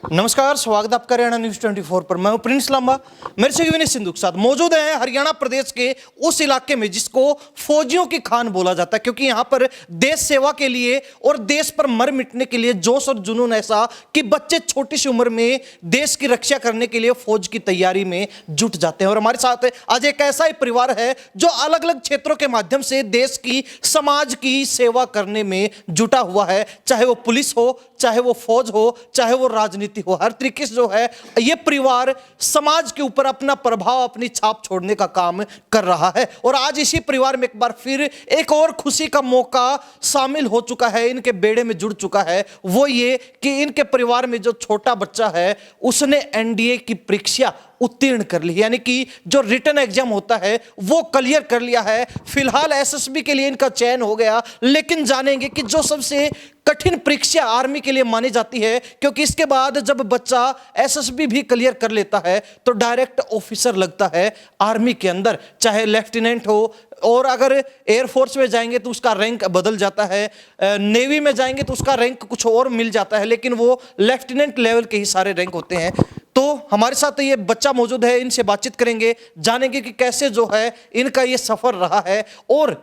नमस्कार, स्वागत आपका हरियाणा न्यूज 24 पर। मैं हूं प्रिंस लांबा, मेरे से विनीत सिंधु के साथ मौजूद हैं हरियाणा प्रदेश के उस इलाके में जिसको फौजियों की खान बोला जाता है, क्योंकि यहां पर देश सेवा के लिए और देश पर मर मिटने के लिए जोश और जुनून ऐसा कि बच्चे छोटी सी उम्र में देश की रक्षा करने के लिए फौज की तैयारी में जुट जाते हैं। और हमारे साथ आज एक ऐसा ही परिवार है जो अलग अलग क्षेत्रों के माध्यम से देश की, समाज की सेवा करने में जुटा हुआ है, चाहे वो पुलिस हो, चाहे वो फौज हो, चाहे वो राजनीति हो। हर तरीके से जो है ये परिवार समाज के ऊपर अपना प्रभाव, अपनी छाप छोड़ने का काम कर रहा है। और आज इसी परिवार में एक बार फिर एक और खुशी का मौका शामिल हो चुका है, इनके बेड़े में जुड़ चुका है। वो ये कि इनके परिवार में जो छोटा बच्चा है उसने एनडीए की परीक्षा उत्तीर्ण कर ली, यानी कि जो रिटन एग्जाम होता है वो क्लियर कर लिया है। फिलहाल एसएसबी के लिए इनका चयन हो गया, लेकिन जानेंगे कि जो सबसे कठिन परीक्षा आर्मी के लिए मानी जाती है, क्योंकि इसके बाद जब बच्चा एसएसबी भी क्लियर कर लेता है तो डायरेक्ट ऑफिसर लगता है आर्मी के अंदर, चाहे लेफ्टिनेंट हो, और अगर एयरफोर्स में जाएंगे तो उसका रैंक बदल जाता है, नेवी में जाएंगे तो उसका रैंक कुछ और मिल जाता है, लेकिन वो लेफ्टिनेंट लेवल के ही सारे रैंक होते हैं। तो हमारे साथ ये बच्चा मौजूद है, इनसे बातचीत करेंगे, जानेंगे कि कैसे जो है इनका ये सफर रहा है और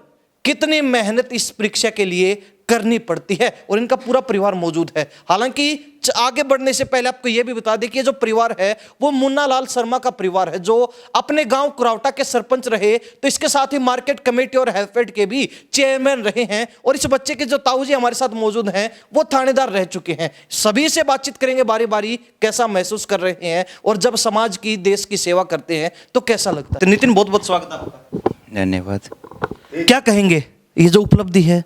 कितनी मेहनत इस परीक्षा के लिए करनी पड़ती है, और इनका पूरा परिवार मौजूद है। हालांकि आगे बढ़ने से पहले आपको यह भी बता दें कि ये जो परिवार है वो मुन्ना लाल शर्मा का परिवार है, जो अपने गांव कुरावटा के सरपंच रहे, तो इसके साथ ही मार्केट कमेटी और हेल्फेड के भी चेयरमैन रहे हैं। और इस बच्चे के जो ताऊ जी हमारे साथ मौजूद हैं वो थानेदार रह चुके हैं। सभी से बातचीत करेंगे बारी बारी, कैसा महसूस कर रहे हैं और जब समाज की, देश की सेवा करते हैं तो कैसा लगता है। तो नितिन, बहुत बहुत स्वागत है आपका। धन्यवाद। क्या कहेंगे, ये जो उपलब्धि है,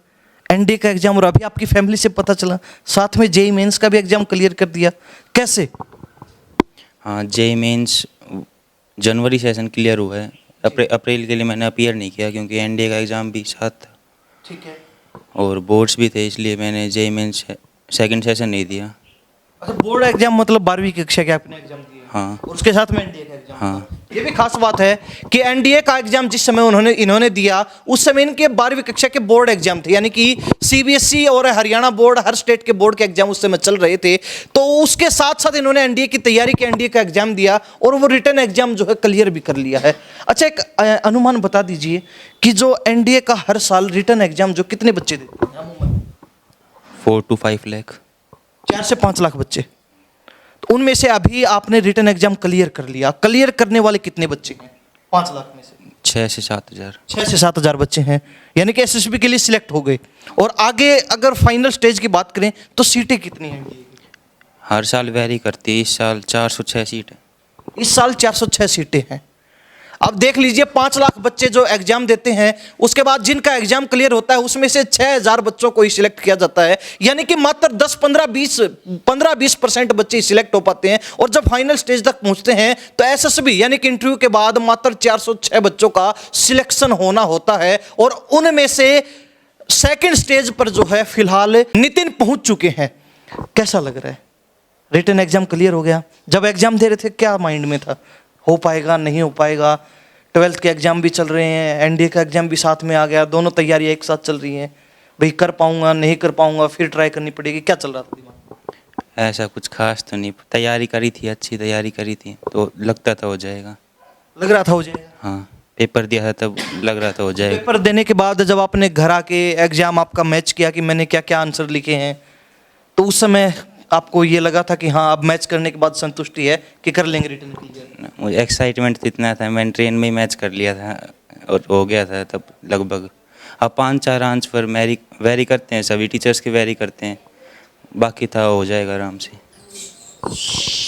एनडीए का एग्जाम, और अभी आपकी फैमिली से पता चला साथ में जेईई मेंस का भी एग्जाम क्लियर कर दिया, कैसे? हाँ, जेईई मेंस जनवरी सेशन क्लियर हुआ है। अप्रैल के लिए मैंने अपीयर नहीं किया क्योंकि एनडीए का एग्ज़ाम भी साथ था। ठीक है। और बोर्ड्स भी थे, इसलिए मैंने जेईई मेंस सेकंड सेशन नहीं दिया। अच्छा, बोर्ड एग्जाम मतलब 12वीं कक्षा के आपने एग्जाम दिया? हाँ। और उसके साथ में एनडीए का एग्जाम? हाँ। ये भी खास बात है कि एनडीए का एग्जाम जिस समय इन्होंने दिया उस समय इनके 12वीं कक्षा के बोर्ड एग्जाम थे, यानी कि सीबीएसई और हरियाणा बोर्ड, हर स्टेट के बोर्ड के एग्जाम उस समय चल रहे थे। तो उसके साथ साथ इन्होंने एनडीए की तैयारी की, एनडीए का एग्जाम दिया और वो रिटन एग्जाम जो है क्लियर भी कर लिया है। अच्छा, एक अनुमान बता दीजिए कि जो एनडीए का हर साल रिटन एग्जाम जो कितने बच्चे देते हैं? 4 to 5 लाख। 4 से 5 लाख बच्चे। तो उनमें से अभी आपने रिटन एग्जाम क्लियर कर लिया, क्लियर करने वाले कितने बच्चे हैं 5 लाख में से? 6 से 7 हज़ार। 6 से 7 हज़ार बच्चे हैं, यानी कि एसएसबी के लिए सिलेक्ट हो गए। और आगे अगर फाइनल स्टेज की बात करें तो सीटें कितनी हैं? हर साल वेरी करती है, इस साल 406 सीट है। इस साल 406 सीटें हैं। अब देख लीजिए, 5 लाख बच्चे जो एग्जाम देते हैं, उसके बाद जिनका एग्जाम क्लियर होता है उसमें से 6000 बच्चों को ही सिलेक्ट किया जाता है, यानी कि मात्र 15-20% बच्चे सिलेक्ट हो पाते हैं। और जब फाइनल स्टेज तक पहुंचते हैं तो एसएसबी यानी कि इंटरव्यू के बाद मात्र 406 बच्चों का सिलेक्शन होना होता है। और उनमें से सेकेंड स्टेज पर जो है फिलहाल नितिन पहुंच चुके हैं। कैसा लग रहा है? रिटन एग्जाम क्लियर हो गया, जब एग्जाम दे रहे थे क्या माइंड में था, हो पाएगा नहीं हो पाएगा? 12th के एग्जाम भी चल रहे हैं, एनडीए का एग्जाम भी साथ में आ गया, दोनों तैयारियां एक साथ चल रही हैं, भाई कर पाऊंगा नहीं कर पाऊंगा, फिर ट्राई करनी पड़ेगी, क्या चल रहा था दिमाग में? ऐसा कुछ खास तो नहीं, तैयारी करी थी, अच्छी तैयारी करी थी, तो लगता था हो जाएगा। लग रहा था हो जाएगा? हाँ, पेपर दिया था तब लग रहा था हो जाएगा। पेपर देने के बाद जब आपने घर आके एग्जाम आपका मैच किया कि मैंने क्या क्या आंसर लिखे हैं, तो उस समय आपको ये लगा था कि हाँ अब मैच करने के बाद संतुष्टि है कि कर लेंगे रिटर्न क्लियर? मुझे एक्साइटमेंट इतना था, मैंने ट्रेन में ही मैच कर लिया था और हो गया था तब लगभग। अब 5-4 आंसर वेरी करते हैं, सभी टीचर्स के वेरी करते हैं, बाकी था हो जाएगा आराम से।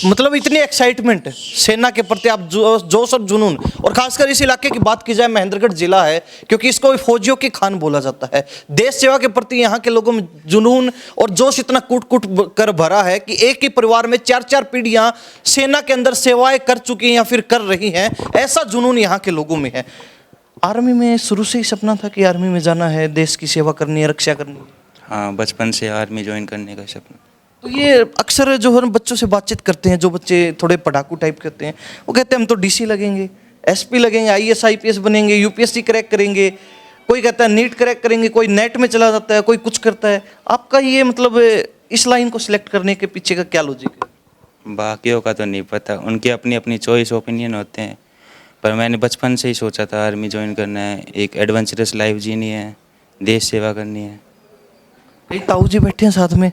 मतलब इतनी एक्साइटमेंट सेना के प्रति, आप जोश और जुनून, और खासकर इस इलाके की बात की जाए, महेंद्रगढ़ जिला है, क्योंकि इसको फौजियों की खान बोला जाता है। देश सेवा के प्रति यहाँ के लोगों में जुनून और जोश इतना कूट कूट कर भरा है कि एक ही परिवार में 4-4 पीढ़ियां सेना के अंदर सेवाएं कर चुकी हैं या फिर कर रही हैं, ऐसा जुनून यहाँ के लोगों में है। आर्मी में शुरू से ही सपना था कि आर्मी में जाना है, देश की सेवा करनी है, रक्षा करनी है? हाँ, बचपन से आर्मी ज्वाइन करने का सपना। तो ये अक्सर जो हम बच्चों से बातचीत करते हैं, जो बच्चे थोड़े पढ़ाकू टाइप करते हैं, वो कहते हैं हम तो डीसी लगेंगे, एसपी लगेंगे, आईएएस आईपीएस बनेंगे, यूपीएससी क्रैक करेंगे, कोई कहता है नीट क्रैक करेंगे, कोई नेट में चला जाता है, कोई कुछ करता है। आपका ये मतलब इस लाइन को सिलेक्ट करने के पीछे का क्या लॉजिक है? बाकियों का तो नहीं पता, उनके अपनी अपनी चॉइस ओपिनियन होते हैं। पर मैंने बचपन से ही सोचा था आर्मी ज्वाइन करना है, एक एडवेंचरस लाइफ जीनी है, देश सेवा करनी है। कई ताऊ जी बैठे हैं साथ में,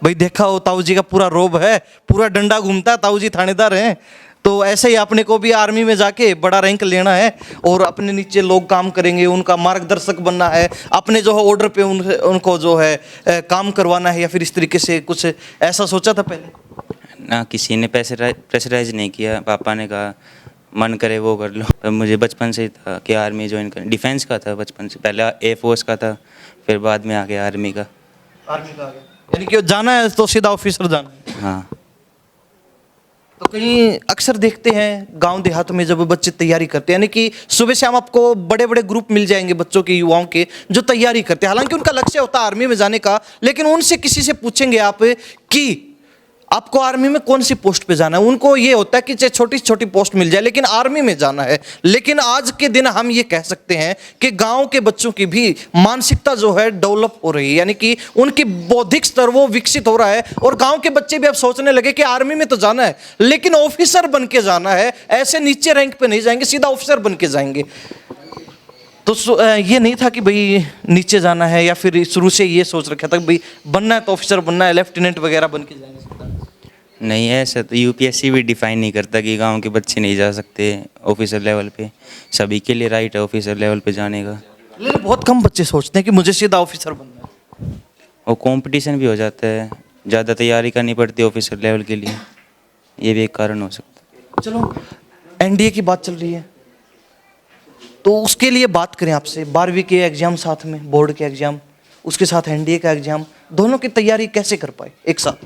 भाई देखा हो ताऊ जी का पूरा रोब है, पूरा डंडा घूमता है, ताऊ जी थानेदार हैं। तो ऐसे ही अपने को भी आर्मी में जाके बड़ा रैंक लेना है और अपने नीचे लोग काम करेंगे, उनका मार्गदर्शक बनना है, अपने जो है ऑर्डर पे उनको जो है काम करवाना है, या फिर इस तरीके से कुछ ऐसा सोचा था पहले? ना किसी ने प्रेशराइज नहीं किया, पापा ने कहा मन करे वो कर लो। पर मुझे बचपन से ही था कि आर्मी ज्वाइन कर, डिफेंस का था बचपन से, पहले एयरफोर्स का था, फिर बाद में आ गया आर्मी का। आर्मी का आ गया, यानी कि जाना है तो सीधा ऑफिसर जाना है। हाँ। तो कहीं अक्सर देखते हैं गांव देहात में जब बच्चे तैयारी करते हैं, यानी कि सुबह शाम आपको बड़े बड़े ग्रुप मिल जाएंगे बच्चों के, युवाओं के, जो तैयारी करते हैं, हालांकि उनका लक्ष्य होता है आर्मी में जाने का, लेकिन उनसे किसी से पूछेंगे आप कि आपको आर्मी में कौन सी पोस्ट पे जाना है, उनको ये होता है कि चाहे छोटी छोटी पोस्ट मिल जाए लेकिन आर्मी में जाना है। लेकिन आज के दिन हम ये कह सकते हैं कि गांव के बच्चों की भी मानसिकता जो है डेवलप हो रही है, यानी कि उनकी बौद्धिक स्तर वो विकसित हो रहा है, और गांव के बच्चे भी अब सोचने लगे कि आर्मी में तो जाना है लेकिन ऑफिसर बन के जाना है, ऐसे नीचे रैंक पे नहीं जाएंगे, सीधा ऑफिसर बन के जाएंगे। तो ये नहीं था कि भाई नीचे जाना है, या फिर शुरू से ये सोच रखा था कि भाई बनना है तो ऑफिसर बनना है, लेफ्टिनेंट वगैरह बन के जाएंगे? नहीं, ऐसा तो यूपीएससी भी डिफाइन नहीं करता कि गांव के बच्चे नहीं जा सकते ऑफिसर लेवल पे, सभी के लिए राइट है ऑफिसर लेवल पे जाने का। लेकिन बहुत कम बच्चे सोचते हैं कि मुझे सीधा ऑफिसर बनना है। और कंपटीशन भी हो जाता है, ज़्यादा तैयारी करनी पड़ती है ऑफिसर लेवल के लिए, ये भी एक कारण हो सकता है। चलो एनडीए की बात चल रही है तो उसके लिए बात करें आपसे, 12वीं के एग्जाम साथ में, बोर्ड के एग्जाम, उसके साथ एनडीए का एग्जाम, दोनों की तैयारी कैसे कर पाए एक साथ?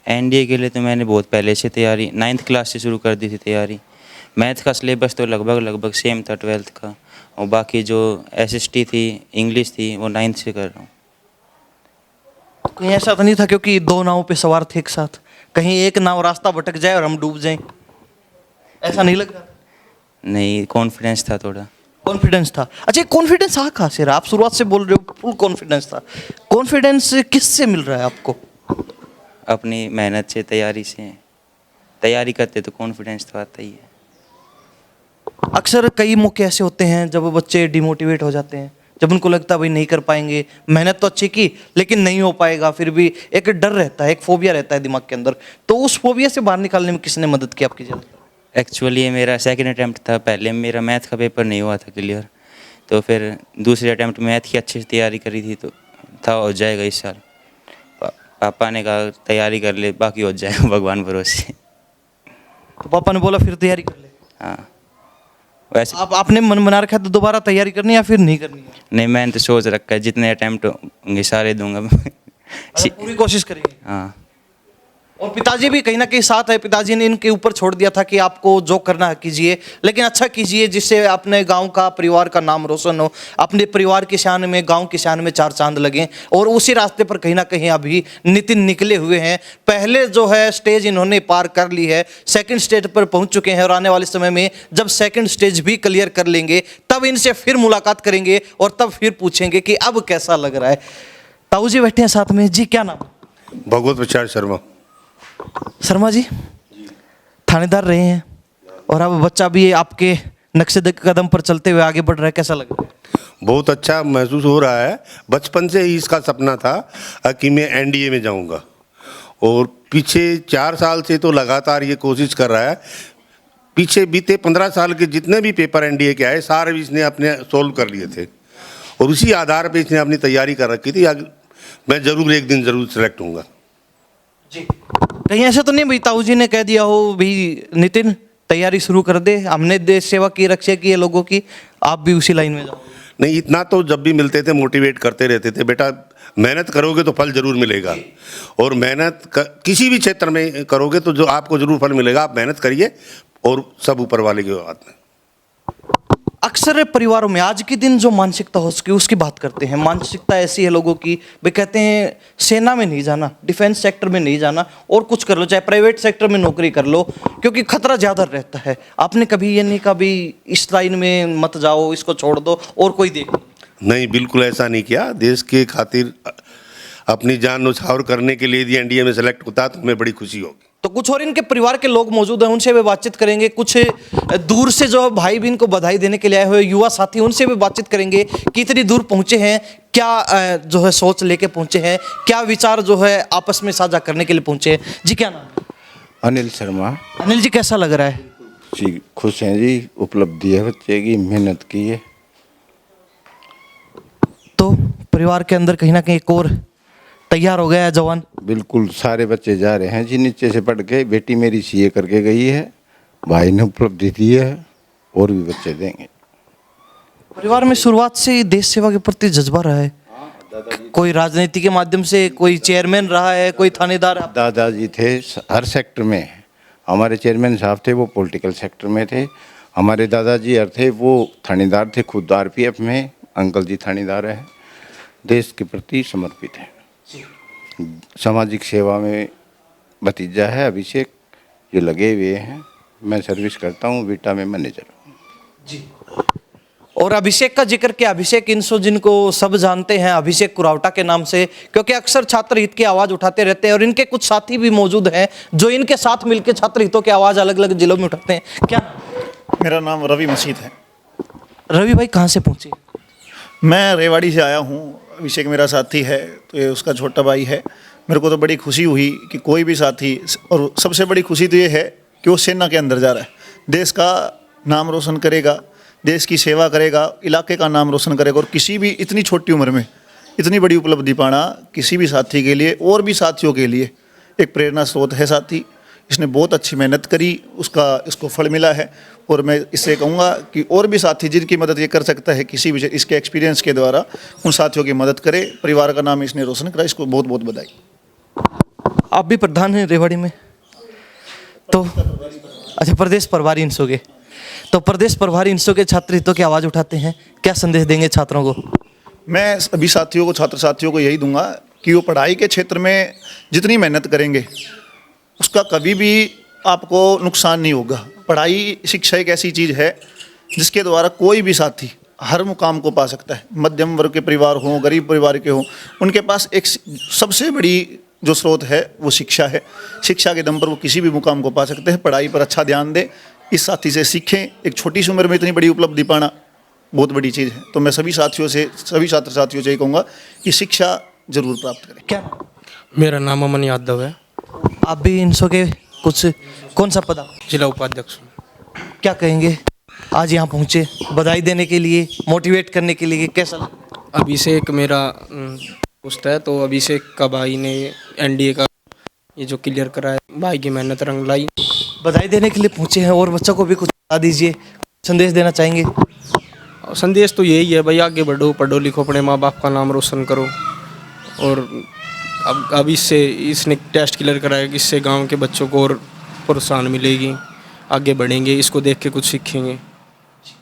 एनडीए के लिए तो मैंने बहुत पहले से तैयारी 9th क्लास से शुरू कर दी थी तैयारी। मैथ का सिलेबस तो लगभग सेम था 12th का, और बाकी जो एसएसटी थी, इंग्लिश थी, वो 9th से कर रहा हूँ। कहीं ऐसा तो नहीं था क्योंकि दो नावों पे सवार थे एक साथ, कहीं एक नाव रास्ता भटक जाए और हम डूब जाएं, ऐसा नहीं लग रहा? नहीं, कॉन्फिडेंस था थोड़ा। कॉन्फिडेंस था। अच्छा, कॉन्फिडेंस आ कहाँ से रहा? आप शुरुआत से बोल रहे हो फुल कॉन्फिडेंस था, कॉन्फिडेंस किससे मिल रहा है आपको? अपनी मेहनत से, तैयारी से, तैयारी करते तो कॉन्फिडेंस तो आता ही है। अक्सर कई मौके ऐसे होते हैं जब बच्चे डिमोटिवेट हो जाते हैं, जब उनको लगता है भाई नहीं कर पाएंगे, मेहनत तो अच्छी की लेकिन नहीं हो पाएगा, फिर भी एक डर रहता है, एक फोबिया रहता है दिमाग के अंदर। तो उस फोबिया से बाहर निकालने में किसने मदद की आपकी ज़्यादा? एक्चुअली ये मेरा सेकंड अटैम्प्ट था, पहले मेरा मैथ का पेपर नहीं हुआ था क्लियर, तो फिर दूसरे अटैम्प्ट में मैथ की अच्छी से तैयारी करी थी, तो था हो जाएगा इस साल। पापा ने कहा तैयारी कर ले, बाकी हो जाएगा भगवान भरोसे। तो पापा ने बोला फिर तैयारी कर ले? हाँ। वैसे आपने मन बना रखा है तो दोबारा तैयारी करनी है या फिर नहीं करनी है? नहीं, मैंने तो सोच रखा है जितने अटैम्प्ट होंगे सारे दूंगा। पूरी कोशिश करेंगे। हाँ। और पिताजी भी कहीं ना कहीं साथ है, पिताजी ने इनके ऊपर छोड़ दिया था कि आपको जो करना है कीजिए, लेकिन अच्छा कीजिए जिससे अपने गांव का, परिवार का नाम रोशन हो, अपने परिवार की शान में, गांव की शान में चार चांद लगें। और उसी रास्ते पर कहीं ना कहीं अभी नितिन निकले हुए हैं। पहले जो है स्टेज इन्होंने पार कर ली है, सेकंड स्टेज पर पहुंच चुके हैं, और आने वाले समय में जब सेकंड स्टेज भी क्लियर कर लेंगे तब इनसे फिर मुलाकात करेंगे और तब फिर पूछेंगे कि अब कैसा लग रहा है। ताऊ जी बैठे हैं साथ में। जी क्या नाम? भगवत प्रचार शर्मा। शर्मा जी थानेदार रहे हैं और अब बच्चा भी आपके नक्शे कदम पर चलते हुए आगे बढ़ रहा है, कैसा लग रहा है? बहुत अच्छा महसूस हो रहा है। बचपन से ही इसका सपना था कि मैं एनडीए में जाऊंगा, और पीछे 4 साल से तो लगातार ये कोशिश कर रहा है। पीछे बीते 15 साल के जितने भी पेपर एनडीए के आए सारे भी इसने अपने सोल्व कर लिए थे, और उसी आधार पे इसने अपनी तैयारी कर रखी थी। मैं जरूर एक दिन जरूर सेलेक्ट होऊंगा। जी कहीं ऐसा तो नहीं भाई ताऊ जी ने कह दिया हो भाई नितिन तैयारी शुरू कर दे, हमने देश सेवा की, रक्षा की है लोगों की, आप भी उसी लाइन में जाओ? नहीं, इतना तो जब भी मिलते थे मोटिवेट करते रहते थे, बेटा मेहनत करोगे तो फल जरूर मिलेगा, और किसी भी क्षेत्र में करोगे तो जो आपको जरूर फल मिलेगा। आप मेहनत करिए और सब ऊपर वाले की बात में। अक्सर परिवारों में आज के दिन जो मानसिकता हो सके उसकी बात करते हैं। मानसिकता ऐसी है लोगों की, वे कहते हैं सेना में नहीं जाना, डिफेंस सेक्टर में नहीं जाना, और कुछ कर लो, चाहे प्राइवेट सेक्टर में नौकरी कर लो, क्योंकि खतरा ज़्यादा रहता है। आपने कभी ये नहीं कहा भी इस लाइन में मत जाओ, इसको छोड़ दो और कोई देख? नहीं, बिल्कुल ऐसा नहीं किया। देश के खातिर अपनी जान न्यौछावर करने के लिए यदि एनडीए में सेलेक्ट होता तो हमें बड़ी खुशी होगी। तो कुछ और इनके परिवार के लोग मौजूद हैं, उनसे भी बातचीत करेंगे। कुछ दूर से जो भाई बहन को बधाई देने के लिए आए हुए युवा साथी, उनसे भी बातचीत करेंगे। कितनी दूर पहुंचे हैं, क्या जो है सोच लेके पहुंचे हैं, क्या विचार जो है आपस में साझा करने के लिए पहुंचे हैं। जी क्या नाम है? अनिल शर्मा अनिल जी, कैसा लग रहा है? जी खुश हैं जी, उपलब्धि है बच्चे की, मेहनत की है। तो परिवार के अंदर कहीं ना कहीं एक और तैयार हो गया है जवान। बिल्कुल सारे बच्चे जा रहे हैं जी नीचे से पढ़ के। बेटी मेरी सीए करके गई है, भाई ने उपलब्धि दी है, और भी बच्चे देंगे। परिवार में शुरुआत से ही देश सेवा के प्रति जज्बा रहा है। कोई राजनीति के माध्यम से, कोई चेयरमैन रहा है, कोई थानेदार। दादाजी थे हर सेक्टर में। हमारे चेयरमैन साहब थे वो पॉलिटिकल सेक्टर में थे। हमारे दादाजी थे वो थानेदार थे, खुद आरपीएफ में। अंकल जी थानेदार है, देश के प्रति समर्पित है। सामाजिक सेवा में भतीजा है अभिषेक, जो लगे हुए हैं। मैं सर्विस करता हूँ, बीटा में मैनेजर हूँ जी। और अभिषेक का जिक्र किया। अभिषेक इनसो जिनको सब जानते हैं अभिषेक कुरावटा के नाम से, क्योंकि अक्सर छात्र हित की आवाज उठाते रहते हैं। और इनके कुछ साथी भी मौजूद हैं जो इनके साथ मिलकर छात्र हितों की आवाज अलग अलग जिलों में उठाते हैं। क्या मेरा नाम रवि मसीद है। रवि भाई कहाँ से पहुंचे? मैं रेवाड़ी से आया हूँ। अभिषेक मेरा साथी है, तो ये उसका छोटा भाई है। मेरे को तो बड़ी खुशी हुई कि कोई भी साथी, और सबसे बड़ी खुशी तो ये है कि वो सेना के अंदर जा रहा है, देश का नाम रोशन करेगा, देश की सेवा करेगा, इलाके का नाम रोशन करेगा। और किसी भी इतनी छोटी उम्र में इतनी बड़ी उपलब्धि पाना किसी भी साथी के लिए और भी साथियों के लिए एक प्रेरणा स्रोत है। साथी इसने बहुत अच्छी मेहनत करी, इसको फल मिला है। और मैं इससे कहूँगा कि और भी साथी जिनकी मदद ये कर सकता है किसी भी इसके एक्सपीरियंस के द्वारा, उन साथियों की मदद करे। परिवार का नाम इसने रोशन करा, इसको बहुत बहुत बधाई। आप भी प्रधान हैं रेवाड़ी में, तो अच्छा प्रदेश प्रभारी इंसो के, तो प्रदेश प्रभारी इंसो के छात्र हितों की आवाज़ उठाते हैं। क्या संदेश देंगे छात्रों को? मैं सभी साथियों को, छात्र साथियों को यही दूंगा कि वो पढ़ाई के क्षेत्र में जितनी मेहनत करेंगे उसका कभी भी आपको नुकसान नहीं होगा। पढ़ाई, शिक्षा एक ऐसी चीज़ है जिसके द्वारा कोई भी साथी हर मुकाम को पा सकता है। मध्यम वर्ग के परिवार हों, गरीब परिवार के हों, उनके पास एक सबसे बड़ी जो स्रोत है वो शिक्षा है। शिक्षा के दम पर वो किसी भी मुकाम को पा सकते हैं। पढ़ाई पर अच्छा ध्यान दें, इस साथी से सीखें। एक छोटी सी उम्र में इतनी बड़ी उपलब्धि पाना बहुत बड़ी चीज़ है। तो मैं सभी साथियों से, सभी छात्र साथियों से ये कहूँगा कि शिक्षा जरूर प्राप्त करें। क्या मेरा नाम अमन यादव है। आप भी इंसो के कुछ, कौन सा पद? जिला उपाध्यक्ष। क्या कहेंगे, आज यहाँ पहुँचे बधाई देने के लिए, मोटिवेट करने के लिए, कैसा लगा? अभिषेक मेरा दोस्त है, तो अभिषेक का भाई ने एनडीए का ये जो क्लियर करा है, भाई की मेहनत रंग लाई। बधाई देने के लिए पहुँचे हैं, और बच्चों को भी कुछ बता दीजिए, संदेश देना चाहेंगे? और संदेश तो यही है भाई, आगे बढ़ो, पढ़ो लिखो, अपने माँ बाप का नाम रोशन करो। और अब इसने टेस्ट क्लियर कराया कि इससे गांव के बच्चों को और प्रोत्साहन मिलेगी, आगे बढ़ेंगे, इसको देख के कुछ सीखेंगे।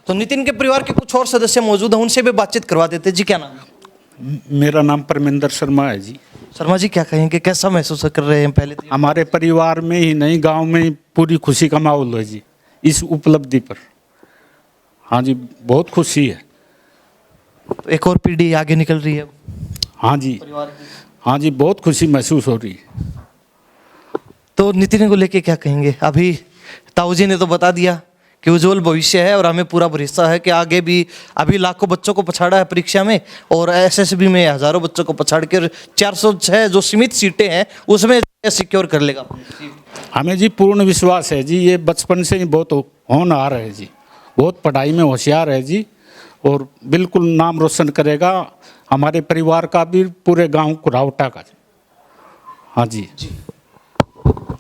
तो नितिन के परिवार के कुछ और सदस्य मौजूद हैं, उनसे भी बातचीत करवा देते। जी क्या नाम है? मेरा नाम परमिंदर शर्मा है जी। शर्मा जी, क्या कहेंगे, कैसा महसूस कर रहे हैं? पहले तो हमारे परिवार में ही नहीं, गांव में पूरी खुशी का माहौल है जी इस उपलब्धि पर। हाँ जी, बहुत खुशी है। तो एक और पीढ़ी आगे निकल रही है। हाँ जी, हाँ जी, बहुत खुशी महसूस हो रही है। तो नितिन को लेके क्या कहेंगे? अभी ताऊ जी ने तो बता दिया कि उज्जवल भविष्य है, और हमें पूरा भरोसा है कि आगे भी, अभी लाखों बच्चों को पछाड़ा है परीक्षा में, और एसएसबी में हजारों बच्चों को पछाड़ कर 406 जो सीमित सीटें हैं उसमें सिक्योर कर लेगा। हमें जी पूर्ण विश्वास है जी, ये बचपन से ही बहुत होनहार है जी, बहुत पढ़ाई में होशियार है जी, और बिल्कुल नाम रोशन करेगा हमारे परिवार का भी, पूरे गांव कुरावटा का। हाँ जी।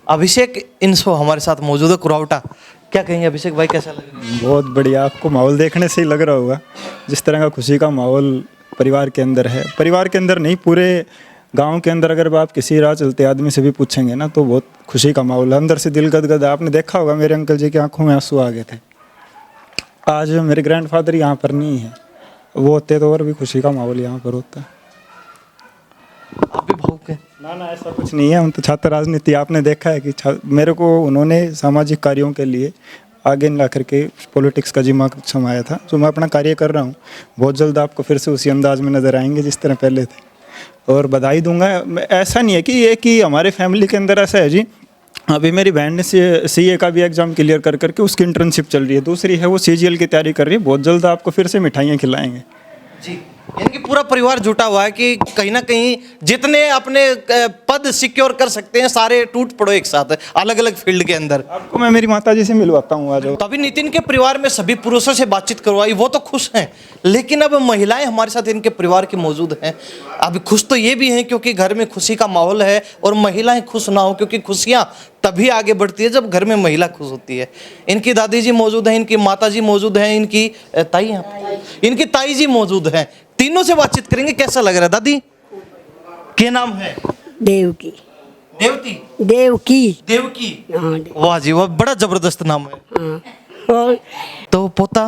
अभिषेक इंसो हमारे साथ मौजूद है, कुरावटा। क्या कहेंगे अभिषेक भाई, कैसा लग रहा है? बहुत बढ़िया। आपको माहौल देखने से ही लग रहा होगा जिस तरह का खुशी का माहौल परिवार के अंदर है। परिवार के अंदर नहीं, पूरे गांव के अंदर अगर आप किसी राह चलते आदमी से भी पूछेंगे ना, तो बहुत खुशी का माहौल है। अंदर से दिल गदगद। आपने देखा होगा मेरे अंकल जी की आंखों में आंसू आ गए थे। आज मेरे ग्रैंडफादर यहाँ पर नहीं है, वो होते तो और भी खुशी का माहौल यहाँ पर होता। आप भी भावुक हैं? ना ऐसा कुछ नहीं है। हम तो छात्र राजनीति, आपने देखा है कि मेरे को उन्होंने सामाजिक कार्यों के लिए आगे ला करके पॉलिटिक्स का जिम्मा समाया था, जो मैं अपना कार्य कर रहा हूँ। बहुत जल्द आपको फिर से उसी अंदाज में नज़र आएंगे जिस तरह पहले थे। और बधाई दूंगा। ऐसा नहीं है कि ये कि हमारे फैमिली के अंदर ऐसा है जी, अभी मेरी बहन ने सीए का भी एग्ज़ाम क्लियर कर करके उसकी इंटर्नशिप चल रही है। दूसरी है वो सीजीएल की तैयारी कर रही है। बहुत जल्द आपको फिर से मिठाइयाँ खिलाएंगे। जी, यानी कि पूरा परिवार जुटा हुआ है कि कहीं ना कहीं जितने अपने पद सिक्योर कर सकते हैं सारे टूट पड़ो एक साथ अलग अलग फील्ड के अंदर। आपको मैं मेरी माताजी से मिलवाता हूँ, आ जाओ। तो अभी नितिन के परिवार में सभी पुरुषों से बातचीत करवाई, वो तो खुश हैं, लेकिन अब महिलाएं हमारे साथ इनके परिवार की मौजूद हैं। अब खुश तो ये भी हैं क्योंकि घर में खुशी का माहौल है, और महिलाएं खुश ना हो क्योंकि खुशियां तभी आगे बढ़ती है जब घर में महिला खुश होती है। इनकी दादी जी मौजूद हैं, इनकी माता जी मौजूद हैं, इनकी इनकी ताई जी मौजूद हैं। तीनों से बातचीत करेंगे। कैसा लग रहा है दादी? क्या नाम है? देवकी। देवती? देवकी। देवकी? हाँ। वाह जी वाह, बड़ा जबरदस्त नाम है। हाँ। और तो पोता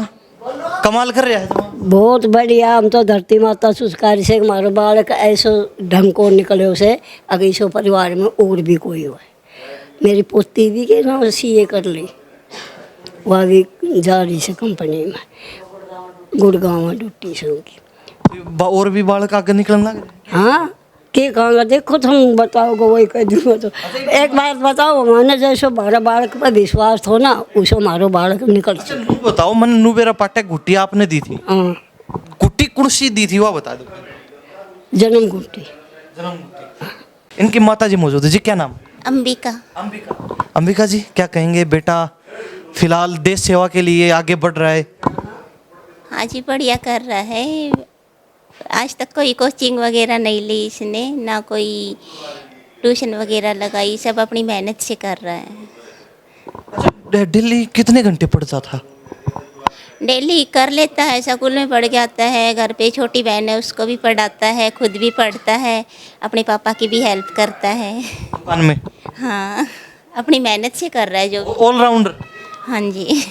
कमाल कर रहा है बहुत बढ़िया। हम तो धरती माता सुस्कारी से हमारे बालक ऐसे ढंग को निकले उसे अगर सो परिवार में और भी कोई हो। मेरी पोती भी के नाम सीए कर ली, वह भी जा रही से कंपनी में गुड़गांव में ड्यूटी से उनकी। और भी बालक आगे निकलना। हाँ के कहोगे, देखो तुम बताओगे वही कह दूँगा। तो एक बात बताओ, मैंने जैसे हमारा बालक पर विश्वास हो ना उसे हमारो बालक निकल चुका। नू बताओ, मन नू बेरा पाटे गुट्टी आपने दी थी। हाँ, गुट्टी कुर्सी दी थी वह बता दो। जन्म गुट्टी। जन्म गुट्टी। इनकी माता जी मौजूद है जी, क्या नाम? अंबिका। अंबिका। अंबिका जी क्या कहेंगे? बेटा फिलहाल देश सेवा के लिए आगे बढ़ रहा है। हाँ जी, बढ़िया कर रहा है। आज तक कोई कोचिंग वगैरह नहीं ली इसने, ना कोई ट्यूशन वगैरह लगाई, सब अपनी मेहनत से कर रहा है। अच्छा, दिल्ली कितने घंटे पढ़ता था? डेली कर लेता है, स्कूल में पढ़ के आता है, घर पे छोटी बहन है उसको भी पढ़ाता है, खुद भी पढ़ता है, अपने पापा की भी हेल्प करता है। दुकान में? हाँ, अपनी मेहनत से कर रहा है जो। ऑलराउंडर। हाँ जी।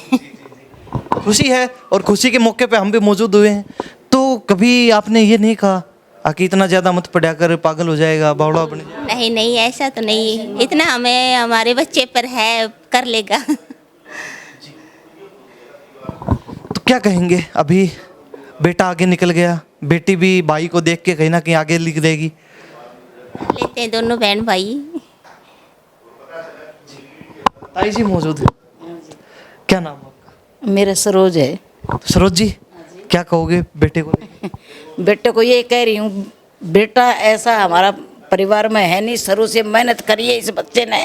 खुशी है, और खुशी के मौके पे हम भी मौजूद हुए हैं। तो कभी आपने ये नहीं कहा कि इतना ज़्यादा मत पढ़ा कर, पागल हो जाएगा, बावड़ा बन जाएगा? नहीं नहीं, ऐसा तो नहीं, इतना हमें हमारे बच्चे पर है, कर लेगा। तो क्या कहेंगे? अभी बेटा आगे निकल गया, बेटी भी भाई को देख के कहीं ना कहीं आगे लिख देगी। लेते हैं दोनों बहन भाई। ताई जी मौजूद है, क्या नाम आपका? मेरा सरोज है। सरोज जी क्या कहोगे बेटे को? बेटे को ये कह रही हूँ, बेटा ऐसा हमारा परिवार में है नहीं, शुरू से मेहनत करी है इस बच्चे ने,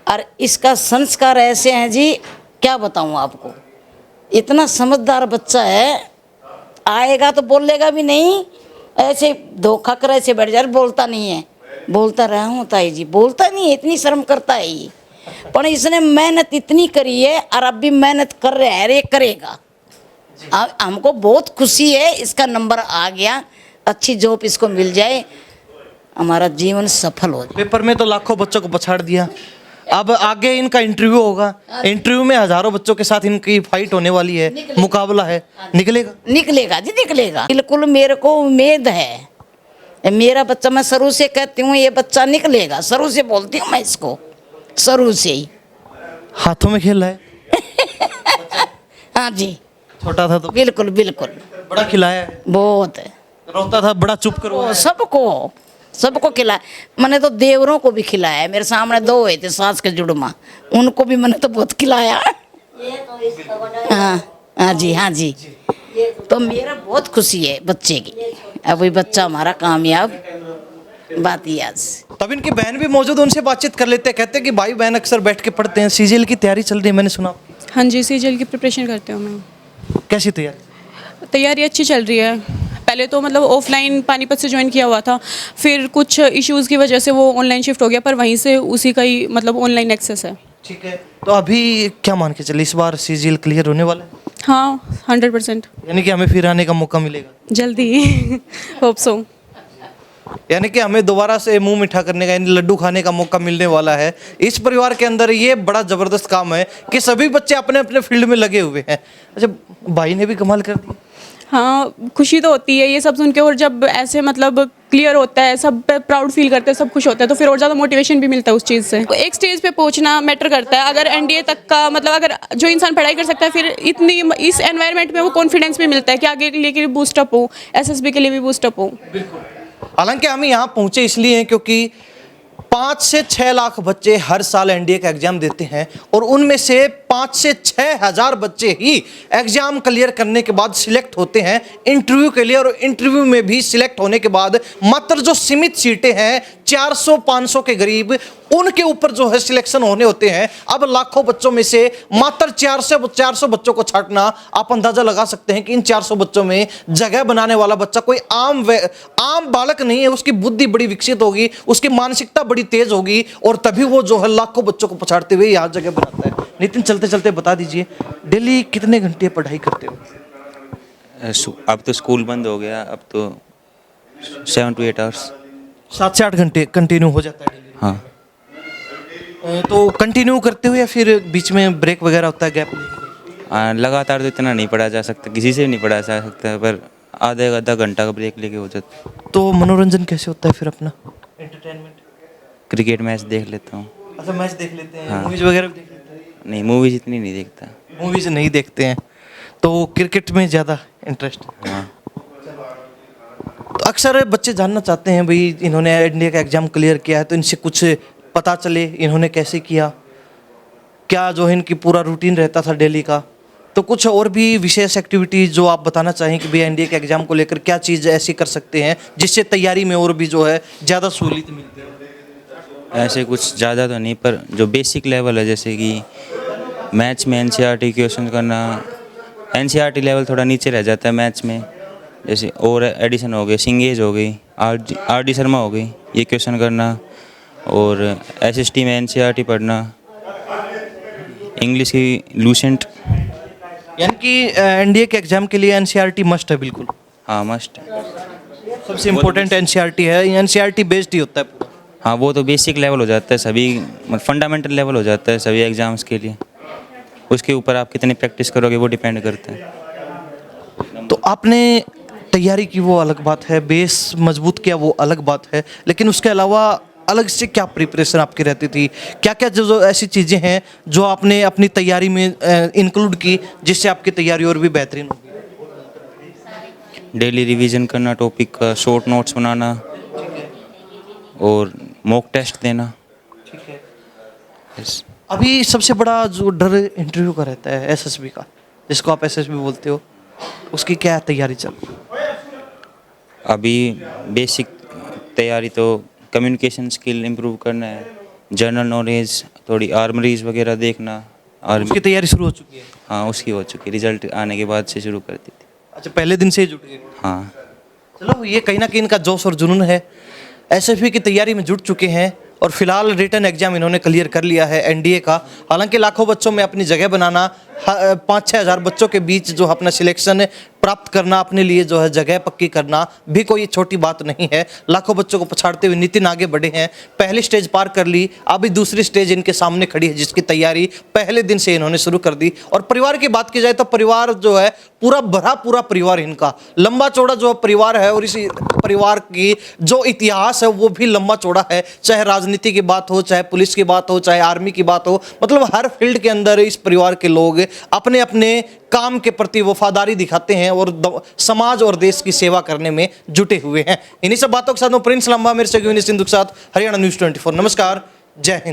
और इसका संस्कार ऐसे हैं जी, क्या बताऊँ आपको। इतना समझदार बच्चा है, आएगा तो बोलेगा भी नहीं, ऐसे धोखा कर ऐसे बैठ जा, बोलता नहीं है। बोलता रहा हूँ ताई जी, बोलता नहीं है, इतनी शर्म करता है ये, पर इसने मेहनत इतनी करी है और अब भी मेहनत कर रहा है, ये करेगा। हमको बहुत खुशी है, इसका नंबर आ गया, अच्छी जॉब इसको मिल जाए, हमारा जीवन सफल हो जाए। पेपर में तो लाखों बच्चों को पछाड़ दिया, अब आगे इनका इंटरव्यू होगा, इंटरव्यू में हजारों बच्चों के साथ इनकी फाइट होने वाली है, मुकाबला है, निकलेगा? निकलेगा जी, निकलेगा, बिल्कुल मेरे को उम्मीद है। मेरा बच्चा, मैं शुरू से कहती हूँ ये बच्चा निकलेगा, शुरू से बोलती हूँ मैं इसको, शुरू से ही। हाथों में खेल रहा है? हाँ जी, छोटा था तो बिल्कुल बिल्कुल। बड़ा खिलाया है? बहुत है। रोता था, बड़ा चुप करवाया? सबको खिलाया। मैंने तो देवरों को भी खिलाया, मेरे सामने दो हुए थे सास के जुड़मा, उनको भी मैंने तो बहुत खिलाया। हाँ जी, हाँ जी। तो मेरा बहुत खुशी है बच्चे की, अभी बच्चा हमारा कामयाब, बात ही आज। तब इनकी बहन भी मौजूद, उनसे बातचीत कर लेते हैं। कहते हैं कि भाई बहन अक्सर बैठ के पढ़ते हैं। सीजीएल की तैयारी चल रही है मैंने सुना। हाँ जी, सीजीएल की प्रिपरेशन करते हूँ मैं। कैसी तैयारी? तैयारी अच्छी चल रही है। पहले तो मतलब ऑफलाइन पानीपत से ज्वाइन किया हुआ था, फिर कुछ इश्यूज़ की वजह से वो ऑनलाइन शिफ्ट हो गया, पर वहीं से उसी का ही मतलब ऑनलाइन एक्सेस है। ठीक है, तो अभी क्या मान के चले, इस बार सीजीएल क्लियर होने वाला है? हाँ, 100%। यानी कि हमें फिर आने का मौका मिलेगा जल्दी ही। Hope so. यानी कि हमें दोबारा से मुंह मीठा करने का, यानी लड्डू खाने का मौका मिलने वाला है। इस परिवार के अंदर ये बड़ा ज़बरदस्त काम है कि सभी बच्चे अपने अपने फील्ड में लगे हुए हैं। अच्छा, भाई ने भी कमाल कर दिया। हाँ, खुशी तो होती है ये सब सुन के, और जब ऐसे मतलब क्लियर होता है, सब पे प्राउड फील करते हैं, सब खुश होते हैं, तो फिर और ज़्यादा मोटिवेशन भी मिलता है उस चीज़ से। एक स्टेज पे पहुंचना मैटर करता है। अगर एनडीए तक का मतलब अगर जो इंसान पढ़ाई कर सकता है, फिर इतनी इस एनवायरनमेंट में वो कॉन्फिडेंस भी मिलता है कि आगे के लिए बूस्टअप हो, एसएसबी के लिए भी बूस्टअप हो। हालांकि हम यहाँ पहुँचे इसलिए हैं क्योंकि 5 से 6 लाख बच्चे हर साल एनडीए का एग्जाम देते हैं और उनमें से 5 से 6 हजार बच्चे ही एग्जाम क्लियर करने के बाद सिलेक्ट होते हैं इंटरव्यू के लिए। और इंटरव्यू में भी सिलेक्ट होने के बाद मात्र जो सीमित सीटें हैं 400-500 के करीब, उनके ऊपर जो है सिलेक्शन होने होते हैं। अब लाखों बच्चों में से मात्र 400 बच्चों को छांटना, आप अंदाजा लगा सकते हैं कि इन 400 बच्चों में जगह बनाने वाला बच्चा कोई आम बालक नहीं है। उसकी बुद्धि बड़ी विकसित होगी, उसकी मानसिकता बड़ी तेज होगी और तभी वो जो है लाखों बच्चों को पछाड़ते हुए यहाँ जगह बनाता है। नितिन, चलते चलते बता दीजिए, डेली कितने घंटे पढ़ाई करते हो? अब तो स्कूल बंद हो गया, अब तो 7 to 8 आवर्स। 7 से 8 घंटे कंटिन्यू हो जाता है डेली? हाँ। तो कंटिन्यू करते हो या फिर बीच में ब्रेक वगैरह होता है, गैप? लगातार तो इतना नहीं पढ़ा जा सकता, किसी से नहीं पढ़ा जा सकता, पर आधा घंटा का ब्रेक लेके हो जाता। तो मनोरंजन कैसे होता है फिर अपना, एंटरटेनमेंट? क्रिकेट मैच देख लेता हूँ। अच्छा, मैच देख लेते हैं। हाँ। मूवीज वगैरह भी देख लेते हैं? नहीं, मूवीज इतनी नहीं देखता। मूवीज नहीं देखते हैं, तो क्रिकेट में ज़्यादा इंटरेस्ट? हाँ। तो अक्सर बच्चे जानना चाहते हैं भाई, इन्होंने एनडीए का एग्जाम क्लियर किया है तो इनसे कुछ पता चले इन्होंने कैसे किया, क्या जो है इनकी पूरा रूटीन रहता था डेली का। तो कुछ और भी विशेष एक्टिविटीज जो आप बताना चाहें कि भाई एनडीए के एग्जाम को लेकर क्या चीज़ ऐसी कर सकते हैं जिससे तैयारी में और भी जो है ज़्यादा सहूलियत मिलती है? ऐसे कुछ ज़्यादा तो नहीं, पर जो बेसिक लेवल है, जैसे कि मैथ्स में एनसीईआरटी क्वेश्चन करना। एनसीईआरटी लेवल थोड़ा नीचे रह जाता है मैथ्स में, जैसे और एडिशन हो गए, सिंगेज हो गई, आर डी शर्मा हो गई, ये क्वेश्चन करना। और एसएसटी में एनसीईआरटी पढ़ना, इंग्लिश की लूसेंट। यानी कि एनडीए के एग्जाम के लिए एनसीईआरटी मस्ट है? बिल्कुल हाँ, मस्ट। सबसे इम्पोर्टेंट एनसीईआरटी है, एनसीईआरटी बेस्ड ही होता है पूरा? हाँ, वो तो बेसिक लेवल हो जाता है सभी, फंडामेंटल लेवल हो जाता है सभी एग्जाम्स के लिए। उसके ऊपर आप कितनी प्रैक्टिस करोगे वो डिपेंड करता है। तो आपने तैयारी की वो अलग बात है, बेस मजबूत किया वो अलग बात है, लेकिन उसके अलावा अलग से क्या प्रिपरेशन आपकी रहती थी? क्या क्या जो ऐसी चीज़ें हैं जो आपने अपनी तैयारी में इंक्लूड की जिससे आपकी तैयारी और भी बेहतरीन होगी? डेली रिवीजन करना, टॉपिक का शॉर्ट नोट्स बनाना और मॉक टेस्ट देना। ठीक है। यस। अभी सबसे बड़ा जो डर इंटरव्यू का रहता है एसएसबी का, जिसको आप एसएसबी बोलते हो, उसकी क्या तैयारी चल रही है? अभी बेसिक तैयारी तो कम्युनिकेशन स्किल इम्प्रूव करना है, जनरल नॉलेज, थोड़ी आर्मरीज वगैरह देखना। उसकी तैयारी शुरू हो चुकी है? हाँ, उसकी हो चुकी है, रिजल्ट आने के बाद से शुरू कर दी थी। अच्छा, पहले दिन से ही जुट गए? हाँ। चलो, ये कहीं ना कहीं इनका जोश और जुनून है। एसएसबी की तैयारी में जुट चुके हैं और फिलहाल रिटन एग्जाम इन्होंने क्लियर कर लिया है एनडीए का। हालांकि लाखों बच्चों में अपनी जगह बनाना, 5-6 हज़ार बच्चों के बीच जो अपना सिलेक्शन प्राप्त करना, अपने लिए जो है जगह पक्की करना भी कोई छोटी बात नहीं है। लाखों बच्चों को पछाड़ते हुए नितिन आगे बढ़े हैं, पहली स्टेज पार कर ली, अभी दूसरी स्टेज इनके सामने खड़ी है जिसकी तैयारी पहले दिन से इन्होंने शुरू कर दी। और परिवार की बात की जाए तो परिवार जो है पूरा भरा पूरा परिवार इनका, लंबा चौड़ा जो परिवार है, और इसी परिवार की जो इतिहास है वो भी लंबा चौड़ा है। चाहे राजनीति की बात हो, चाहे पुलिस की बात हो, चाहे आर्मी की बात हो, मतलब हर फील्ड के अंदर इस परिवार के लोग अपने अपने काम के प्रति वफादारी दिखाते हैं और समाज और देश की सेवा करने में जुटे हुए हैं। इन्हीं सब बातों के साथ मैं प्रिंस लंबा, मेरे सहयोगी सिंधु के साथ हरियाणा न्यूज़ 24। नमस्कार, जय हिंद।